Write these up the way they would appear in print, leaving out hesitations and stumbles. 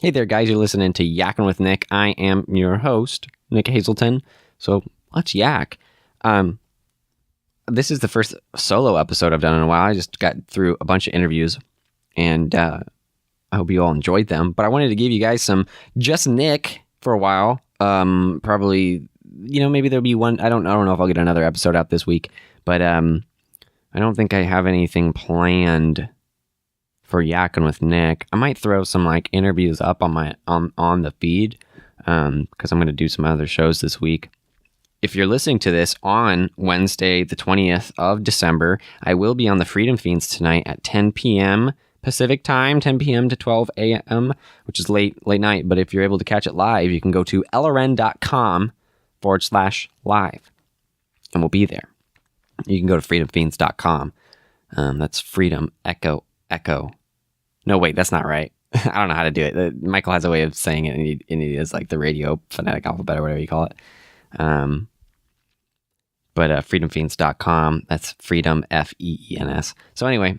Hey there, guys. You're listening to Yakkin with Nick. I am your host, Nick Hazelton. So let's yak. This is the first solo episode I've done in a while. I just got through a bunch of interviews, and I hope you all enjoyed them. But I wanted to give you guys some just Nick for a while. Probably, maybe there'll be one. I don't know if I'll get another episode out this week, but I don't think I have anything planned for Yakkin with Nick. I might throw some interviews up on my on the feed because I'm going to do some other shows this week. If you're listening to this on Wednesday, the 20th of December, I will be on the Freedom Fiends tonight at 10 p.m. Pacific time, 10 p.m. to 12 a.m., which is late night. But if you're able to catch it live, you can go to lrn.com/live, and we'll be there. You can go to freedomfiends.com. That's Freedom Echo. No, wait, that's not right. I don't know how to do it. Michael has a way of saying it, and he is like the radio phonetic alphabet or whatever you call it. But freedomfiends.com, that's freedom, F-E-E-N-S. So anyway,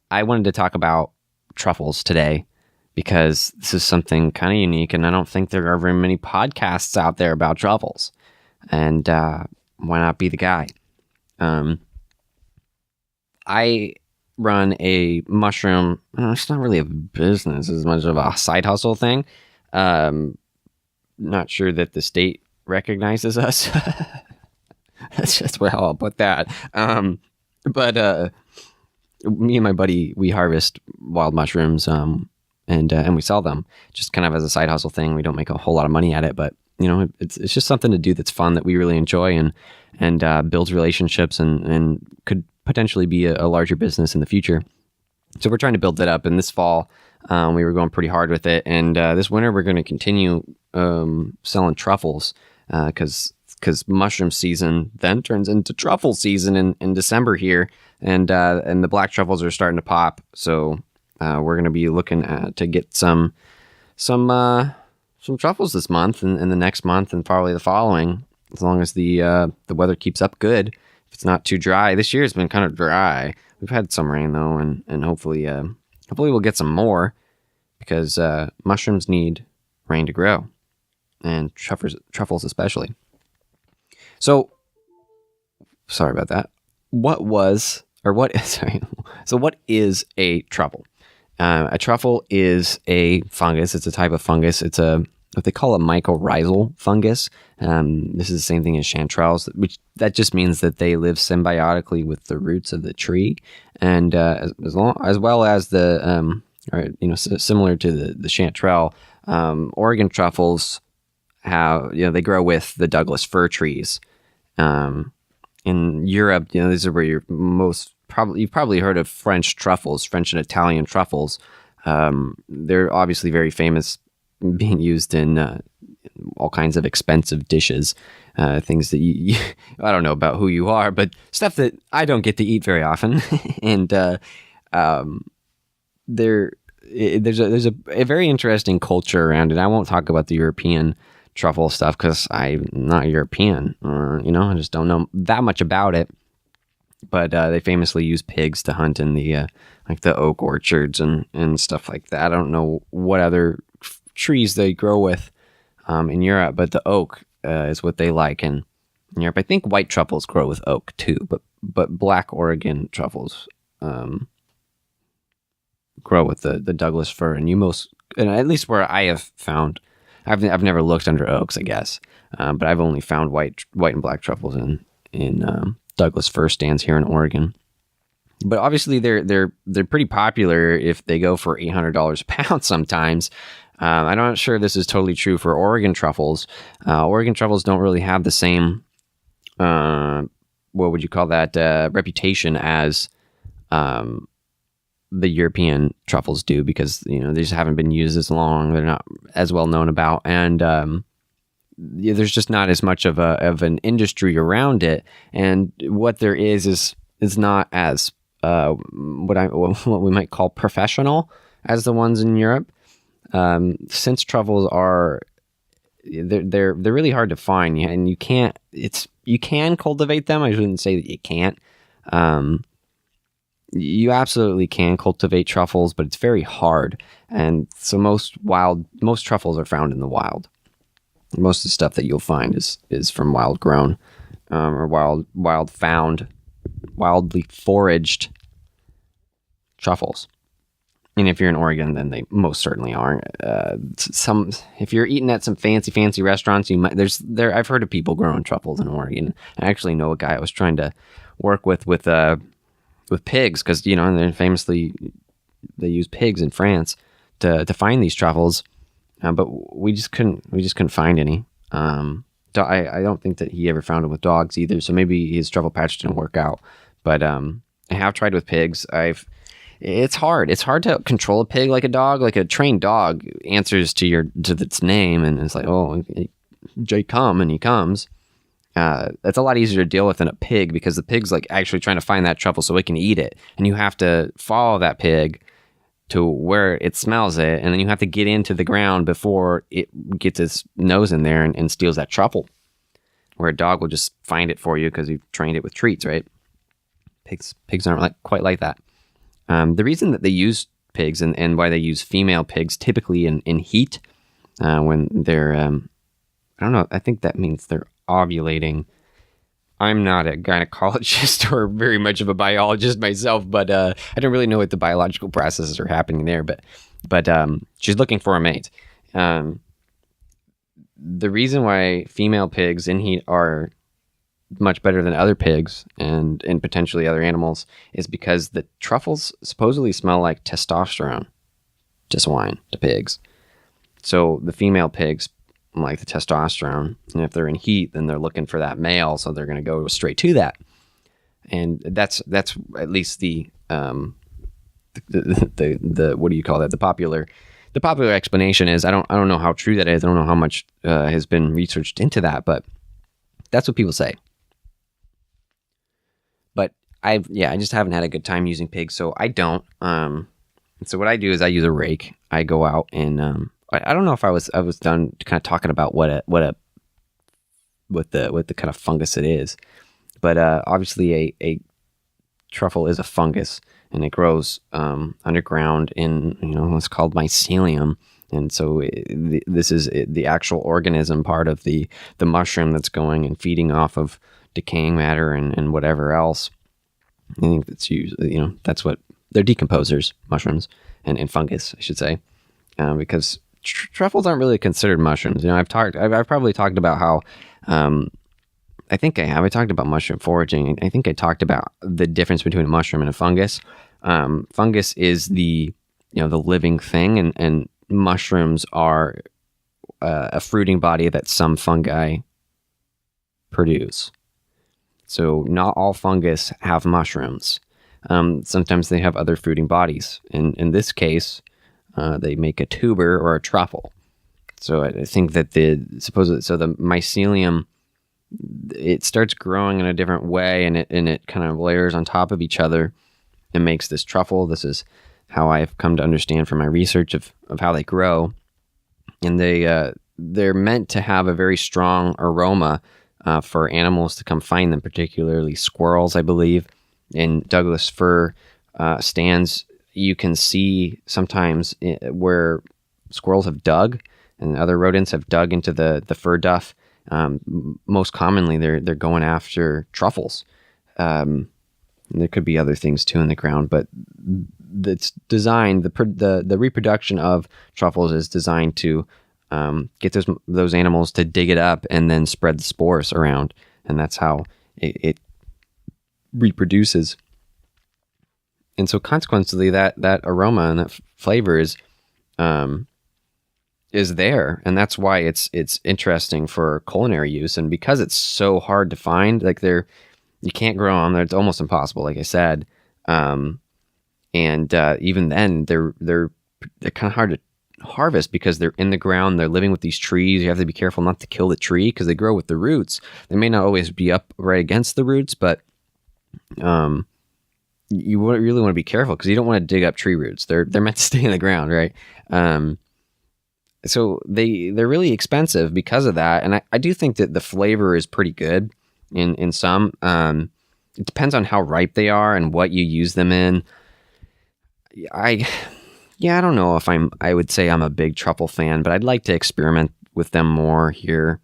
I wanted to talk about truffles today because this is something kind of unique, and I don't think there are very many podcasts out there about truffles. And why not be the guy? I run a mushroom, it's not really a business as much of a side hustle thing. Not sure that the state recognizes us. That's just how I'll put that. But me and my buddy, we harvest wild mushrooms and we sell them just kind of as a side hustle thing. We don't make a whole lot of money at it, but it's just something to do that's fun, that we really enjoy, and builds relationships and could potentially be a larger business in the future. So we're trying to build that up. And this fall, we were going pretty hard with it. And this winter, we're going to continue selling truffles because mushroom season then turns into truffle season in December here. And the black truffles are starting to pop. So we're going to be looking to get some truffles this month and the next month and probably the following, as long as the weather keeps up good. If it's not too dry. This year has been kind of dry. We've had some rain though, and hopefully we'll get some more, because mushrooms need rain to grow, and truffles especially. So, sorry about that. So what is a truffle? A truffle is a fungus. It's a type of fungus. It's what they call a mycorrhizal fungus. This is the same thing as chanterelles, which that just means that they live symbiotically with the roots of the tree, and as well as the similar to the chanterelle, Oregon truffles they grow with the Douglas fir trees. In Europe, these are where you've probably heard of French truffles, French and Italian truffles. They're obviously very famous, being used in all kinds of expensive dishes, things that you I don't know about who you are, but stuff that I don't get to eat very often. And there's a very interesting culture around it. I won't talk about the European truffle stuff because I'm not European, I just don't know that much about it. But they famously use pigs to hunt in the oak orchards and stuff like that. I don't know what other trees they grow with in Europe, but the oak is what they like in Europe. I think white truffles grow with oak too, but black Oregon truffles grow with the Douglas fir. And at least where I have found, I've never looked under oaks, I guess, but I've only found white and black truffles in Douglas fir stands here in Oregon. But obviously they're pretty popular if they go for $800 a pound sometimes. I'm not sure this is totally true for Oregon truffles. Oregon truffles don't really have the same, what would you call that, reputation as the European truffles do, because they just haven't been used as long. They're not as well known about, and there's just not as much of an industry around it. And what there is not as what we might call professional as the ones in Europe. Since truffles they're really hard to find, and you can cultivate them. I shouldn't say that you can't. you absolutely can cultivate truffles, but it's very hard. And so most truffles are found in the wild. Most of the stuff that you'll find is from wild grown, or wildly foraged truffles. And if you're in Oregon, then they most certainly aren't. If you're eating at some fancy restaurants, I've heard of people growing truffles in Oregon. I actually know a guy I was trying to work with pigs, because they famously use pigs in France to find these truffles, but we just couldn't find any. I don't think that he ever found them with dogs either. So maybe his truffle patch didn't work out. But I have tried with pigs. It's hard. It's hard to control a pig like a dog. Like a trained dog answers to its name, and it's like, oh, Jay, come, and he comes. That's a lot easier to deal with than a pig, because the pig's like actually trying to find that truffle so it can eat it, and you have to follow that pig to where it smells it, and then you have to get into the ground before it gets its nose in there and steals that truffle. Where a dog will just find it for you because you've trained it with treats, right? Pigs aren't quite like that. The reason that they use pigs and why they use female pigs typically in heat, when they're, I don't know, I think that means they're ovulating. I'm not a gynecologist or very much of a biologist myself, but I don't really know what the biological processes are happening there. But she's looking for a mate. The reason why female pigs in heat are much better than other pigs and potentially other animals is because the truffles supposedly smell like testosterone to swine, to pigs. So the female pigs like the testosterone, and if they're in heat, then they're looking for that male, so they're going to go straight to that. And that's at least the what do you call that? The popular explanation is, I don't know how true that is. I don't know how much has been researched into that, but that's what people say. But I just haven't had a good time using pigs, so I don't. So what I do is I use a rake. I go out and I don't know if I was done kind of talking about what the kind of fungus it is, but obviously a truffle is a fungus, and it grows underground in what's called mycelium. And so this is the actual organism part of the mushroom that's going and feeding off of decaying matter and whatever else. I think that's usually, that's what they're, decomposers, mushrooms and fungus, I should say, because truffles aren't really considered mushrooms. I've probably talked about how, I think I talked about mushroom foraging. I think I talked about the difference between a mushroom and a fungus. Fungus is the living thing, and mushrooms are a fruiting body that some fungi produce. So not all fungus have mushrooms. Sometimes they have other fruiting bodies. In this case, they make a tuber or a truffle. So I think that the mycelium, it starts growing in a different way, and it kind of layers on top of each other and makes this truffle. This is how I've come to understand from my research of how they grow. And they're meant to have a very strong aroma for animals to come find them, particularly squirrels, I believe. In Douglas fir stands, you can see sometimes where squirrels have dug and other rodents have dug into the fir duff. Most commonly, they're going after truffles. There could be other things too in the ground, but it's designed, the reproduction of truffles is designed to get those animals to dig it up and then spread the spores around, and that's how it reproduces. And so consequently, that aroma and that flavor is there, and that's why it's interesting for culinary use. And because it's so hard to find, you can't grow them. It's almost impossible, like I said. And even then, they're kind of hard to harvest because they're in the ground. They're living with these trees. You have to be careful not to kill the tree because they grow with the roots. They may not always be up right against the roots, but you really want to be careful because you don't want to dig up tree roots. They're meant to stay in the ground, right? So they're really expensive because of that. And I do think that the flavor is pretty good in some. it depends on how ripe they are and what you use them in. I don't know if I would say I'm a big truffle fan, but I'd like to experiment with them more here.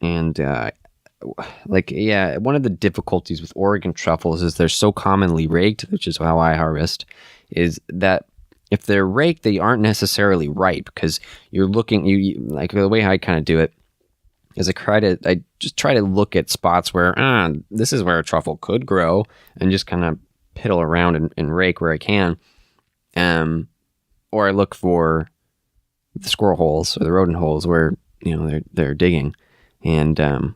And one of the difficulties with Oregon truffles is they're so commonly raked, which is how I harvest, is that if they're raked, they aren't necessarily ripe, because you're looking, like the way I kind of do it is I just try to look at spots where this is where a truffle could grow, and just kind of piddle around and rake where I can. Or I look for the squirrel holes or the rodent holes where, they're digging. And,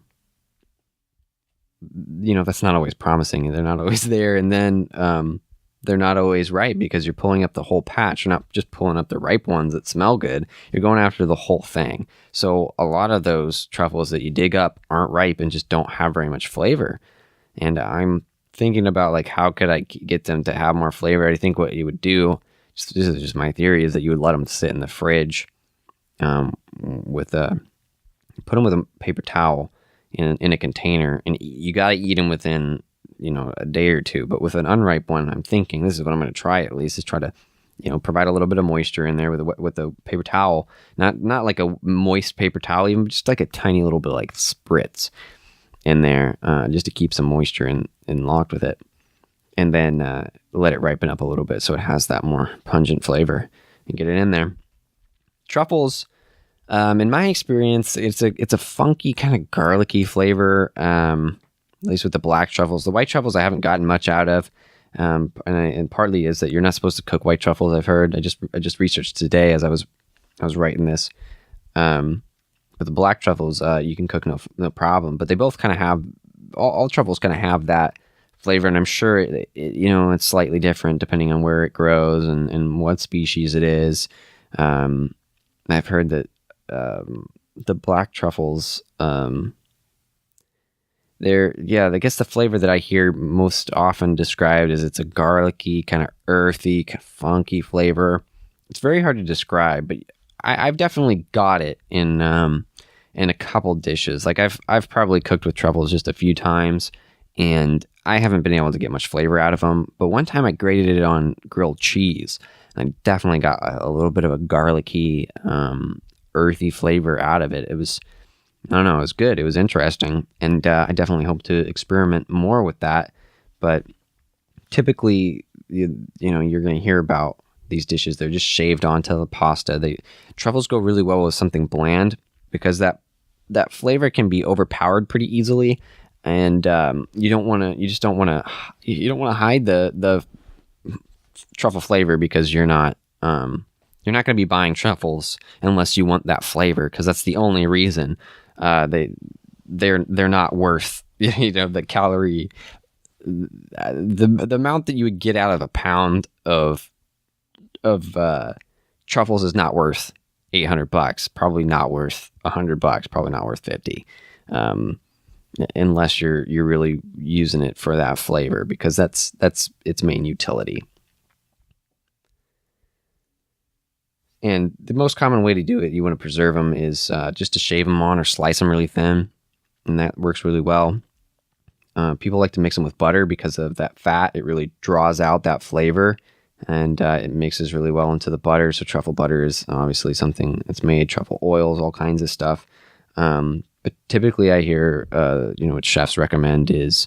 that's not always promising. They're not always there. And then they're not always ripe, because you're pulling up the whole patch. You're not just pulling up the ripe ones that smell good. You're going after the whole thing. So a lot of those truffles that you dig up aren't ripe and just don't have very much flavor. And I'm thinking about, like, how could I get them to have more flavor? I think what you would do, this is just my theory, is that you would let them sit in the fridge put them with a paper towel in a container, and you got to eat them within a day or two. But with an unripe one, I'm thinking, this is what I'm going to try at least, is try to provide a little bit of moisture in there with a paper towel, not like a moist paper towel, even just like a tiny little bit, like spritz in there, just to keep some moisture in locked with it, and then let it ripen up a little bit so it has that more pungent flavor, and get it in there. Truffles, in my experience, it's a funky kind of garlicky flavor, at least with the black truffles. The white truffles I haven't gotten much out of, and partly is that you're not supposed to cook white truffles, I've heard. I just researched today as I was writing this. But the black truffles, you can cook no problem. But they both kind of have, all truffles kind of have that flavor, and I'm sure it's slightly different depending on where it grows and what species it is. I've heard that the black truffles, I guess the flavor that I hear most often described is it's a garlicky, kind of earthy, funky flavor. It's very hard to describe, but I've definitely got it in a couple dishes. Like I've probably cooked with truffles just a few times, and I haven't been able to get much flavor out of them. But one time I grated it on grilled cheese, and I definitely got a little bit of a garlicky, earthy flavor out of it. It was, I don't know, it was good. It was interesting. And I definitely hope to experiment more with that. But typically, you're going to hear about these dishes. They're just shaved onto the pasta. Truffles go really well with something bland, because that flavor can be overpowered pretty easily. And you don't want to hide the truffle flavor, because you're not going to be buying truffles unless you want that flavor, because that's the only reason. They're not worth the calorie, the amount that you would get out of a pound of truffles is not worth $800. Probably not worth $100. Probably not worth $50. Unless you're really using it for that flavor, because that's its main utility. And the most common way to do it, you want to preserve them, is just to shave them on or slice them really thin, and that works really well. People like to mix them with butter because of that fat. It really draws out that flavor, and it mixes really well into the butter. So truffle butter is obviously something that's made. Truffle oils, all kinds of stuff. But typically I hear, what chefs recommend is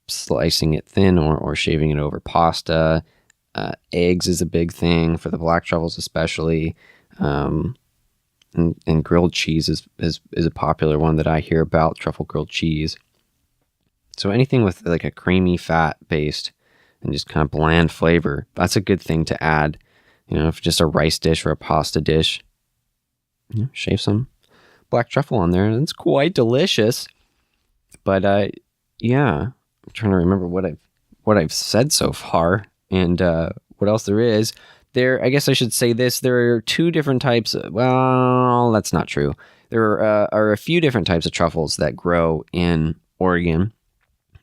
slicing it thin or shaving it over pasta. Eggs is a big thing for the black truffles, especially. And grilled cheese is a popular one that I hear about, truffle grilled cheese. So anything with like a creamy fat based and just kind of bland flavor, that's a good thing to add. If just a rice dish or a pasta dish, shave some black truffle on there, and it's quite delicious. But I'm trying to remember what I've said so far, and what else there is. I guess I should say this. There are two different types. Well, that's not true. There are a few different types of truffles that grow in Oregon.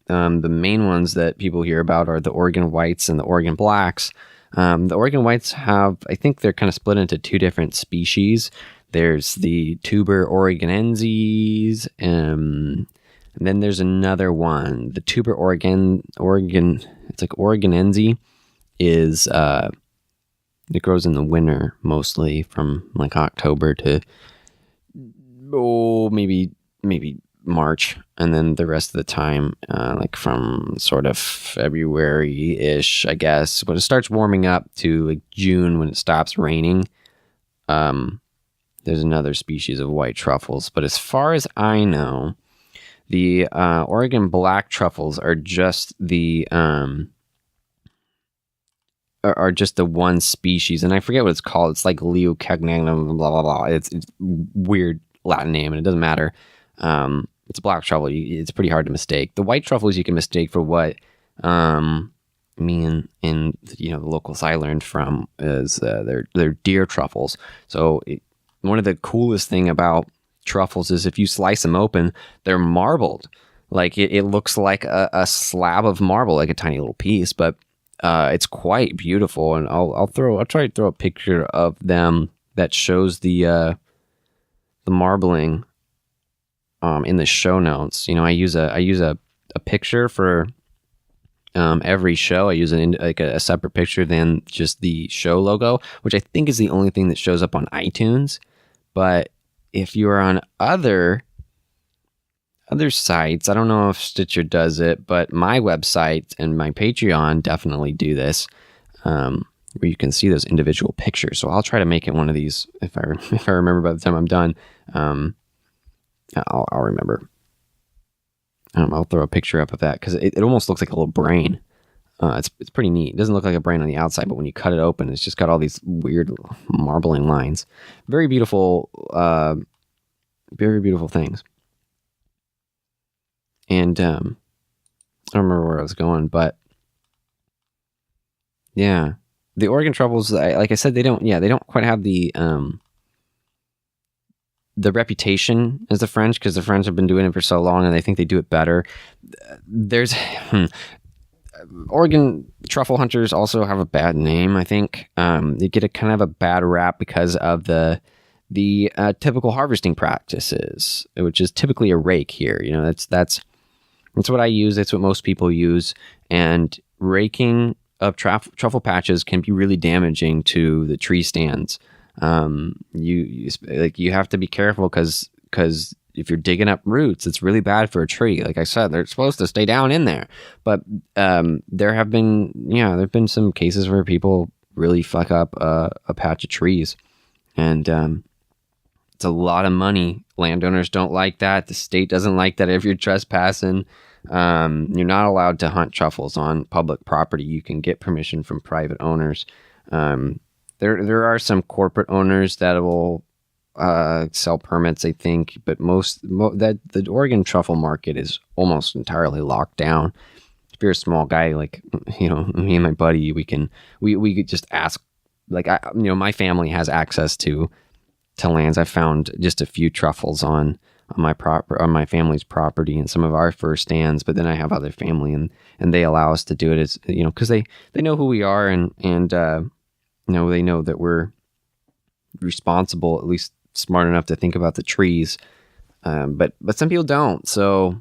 The main ones that people hear about are the Oregon whites and the Oregon blacks. The Oregon whites I think they're kind of split into two different species. There's the tuber oregonenses, And then there's another one, the tuber Oregon. It's like Oregonense is it grows in the winter mostly from like October to maybe March, and then the rest of the time like from sort of February-ish, I guess, when it starts warming up to like June when it stops raining. There's another species of white truffles, but as far as I know, the Oregon black truffles are just the one species, and I forget what it's called. It's like Leocagnum, blah blah blah. It's weird Latin name, and it doesn't matter. It's a black truffle. It's pretty hard to mistake. The white truffles you can mistake for what me and the locals I learned from is they're deer truffles. So one of the coolest thing about truffles is if you slice them open, they're marbled. Like it looks like a slab of marble, like a tiny little piece, but it's quite beautiful. And I'll try to throw a picture of them that shows the marbling in the show notes. I use a picture for every show. I use a separate picture than just the show logo, which I think is the only thing that shows up on iTunes. But if you are on other sites, I don't know if Stitcher does it, but my website and my Patreon definitely do this, where you can see those individual pictures. So I'll try to make it one of these if I remember by the time I'm done. I'll remember. I'll throw a picture up of that because it almost looks like a little brain. It's pretty neat. It doesn't look like a brain on the outside, but when you cut it open, it's just got all these weird marbling lines. Very beautiful, very beautiful things. And I don't remember where I was going, but yeah, the Oregon truffles, like I said, they don't quite have the reputation as the French, because the French have been doing it for so long and they think they do it better. There's Oregon truffle hunters also have a bad name, I think. They get a kind of a bad rap because of the typical harvesting practices, which is typically a rake here. That's what I use. That's what most people use. And raking of truffle patches can be really damaging to the tree stands. You have to be careful because if you're digging up roots, it's really bad for a tree. Like I said, they're supposed to stay down in there. But there have been some cases where people really fuck up a patch of trees, and it's a lot of money. Landowners don't like that. The state doesn't like that. If you're trespassing, you're not allowed to hunt truffles on public property. You can get permission from private owners. There are some corporate owners that will sell permits, I think, but the Oregon truffle market is almost entirely locked down. If you're a small guy, like me and my buddy, we could just ask. Like my family has access to lands. I found just a few truffles on my family's property and some of our first stands, but then I have other family and they allow us to do it as because they know who we are and they know that we're responsible, at least smart enough to think about the trees. But some people don't. So,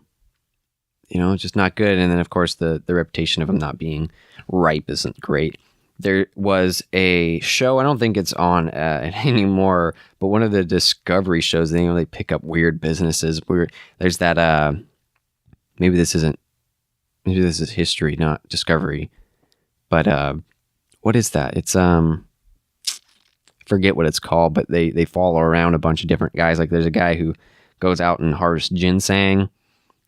it's just not good. And then, of course, the reputation of them not being ripe isn't great. There was a show, I don't think it's on anymore, but one of the Discovery shows, they pick up weird businesses. There's that, maybe this is History, not Discovery. But what is that? It's forget what it's called, but they follow around a bunch of different guys. Like there's a guy who goes out and harvests ginseng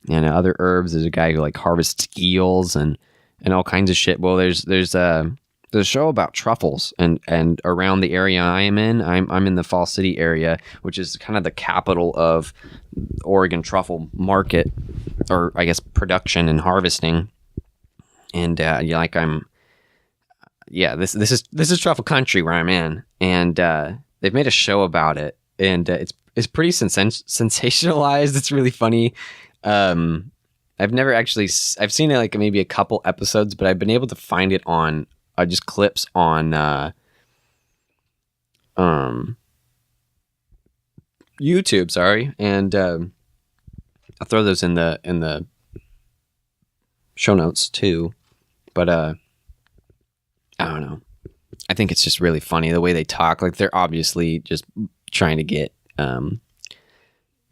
and other herbs. There's a guy who harvests eels and all kinds of shit. Well, there's a show about truffles and around the area I am in. I'm in the Fall City area, which is kind of the capital of Oregon truffle market, or I guess production and harvesting. And this is truffle country where I'm in, and they've made a show about it, and it's pretty sensationalized. It's really funny. I've seen it maybe a couple episodes, but I've been able to find it on just clips on YouTube. Sorry, and I'll throw those in the show notes too. But I don't know. I think it's just really funny the way they talk. Like they're obviously just trying to get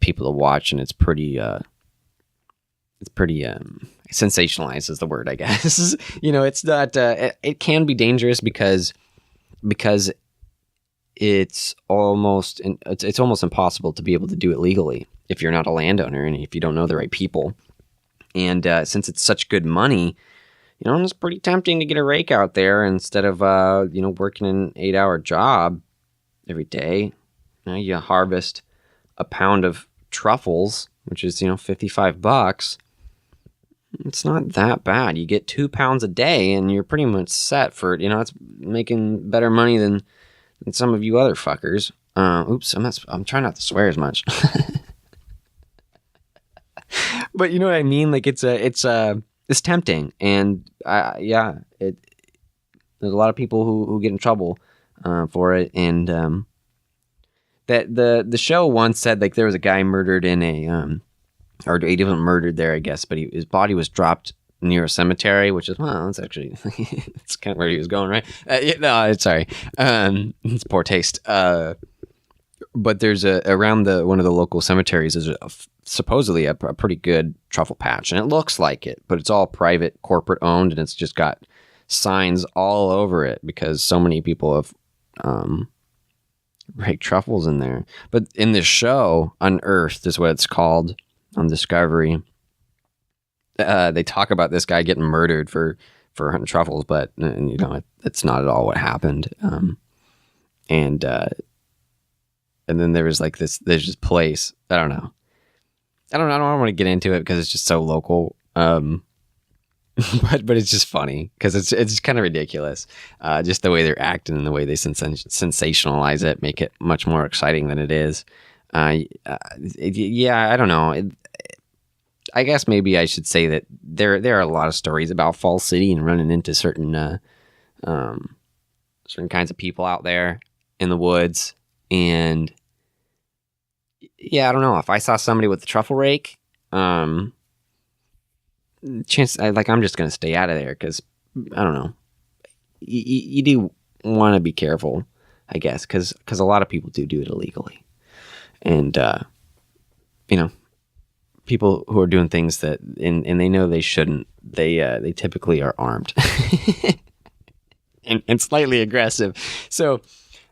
people to watch, and it's pretty sensationalized is the word, I guess. It's not. It can be dangerous because it's almost impossible to be able to do it legally if you're not a landowner and if you don't know the right people. And since it's such good money, it's pretty tempting to get a rake out there instead of working an 8-hour job every day. You harvest a pound of truffles, which is $55. It's not that bad. You get 2 pounds a day, and you're pretty much set for it. It's making better money than some of you other fuckers. Oops, I'm trying not to swear as much. But you know what I mean? Like it's tempting, and there's a lot of people who get in trouble for it. And that the show once said like there was a guy murdered in a or he wasn't murdered there, I guess, but his body was dropped near a cemetery, which is that's actually it's kind of where he was going, right? Sorry, it's poor taste. But there's around one of the local cemeteries is supposedly a pretty good truffle patch, and it looks like it, but it's all private, corporate owned, and it's just got signs all over it because so many people have raked truffles in there. But in this show, Unearthed is what it's called on Discovery. They talk about this guy getting murdered for hunting truffles, but it's not at all what happened. And then there was there's this place. I don't know. I don't want to get into it because it's just so local. But it's just funny because it's kind of ridiculous. Just the way they're acting and the way they sensationalize it, make it much more exciting than it is. I don't know. I guess maybe I should say that there are a lot of stories about Falls City and running into certain kinds of people out there in the woods. And yeah, I don't know. If I saw somebody with a truffle rake, I'm just going to stay out of there because I don't know. You do want to be careful, I guess, because a lot of people do it illegally. And, people who are doing things that, and they know they shouldn't, they typically are armed and slightly aggressive. So,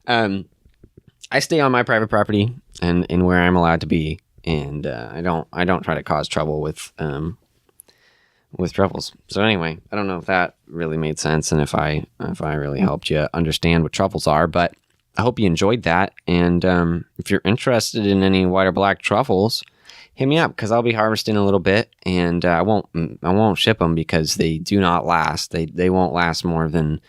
I stay on my private property and where I'm allowed to be. And, I don't try to cause trouble with truffles. So anyway, I don't know if that really made sense and if I really helped you understand what truffles are, but I hope you enjoyed that. And, if you're interested in any white or black truffles, hit me up because I'll be harvesting a little bit, and I won't ship them because they do not last. They won't last more than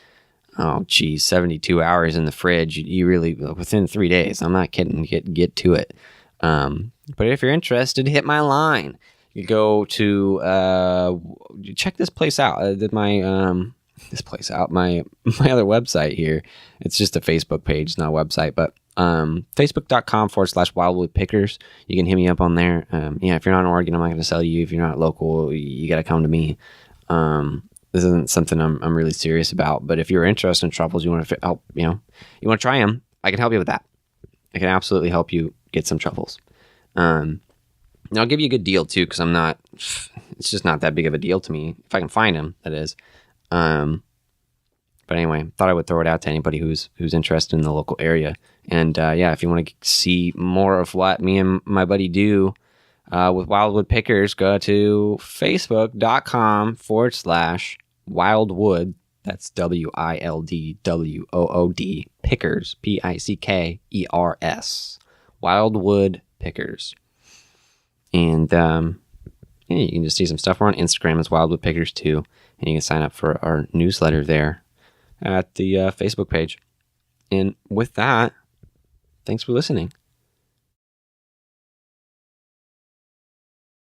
72 hours in the fridge. You really within 3 days. I'm not kidding. Get to it. But if you're interested, hit my line. You go to check this place out. My other website here. It's just a Facebook page, not a website, but facebook.com/wildwoodpickers. You can hit me up on there. If you're not in Oregon, I'm not going to sell you. If you're not local, you got to come to me. This isn't something I'm really serious about, but if you're interested in truffles, you want to help, you want to try them, I can help you with that. I can absolutely help you get some truffles. And I'll give you a good deal too, because it's just not that big of a deal to me. If I can find them, that is. But anyway, thought I would throw it out to anybody who's interested in the local area. And if you want to see more of what me and my buddy do with Wildwood Pickers, go to facebook.com/wildwood. That's WILDWOOD Pickers, PICKERS, Wildwood Pickers. And you can just see some stuff. We're on Instagram as Wildwood Pickers too, and you can sign up for our newsletter there at the Facebook page. And with that, thanks for listening.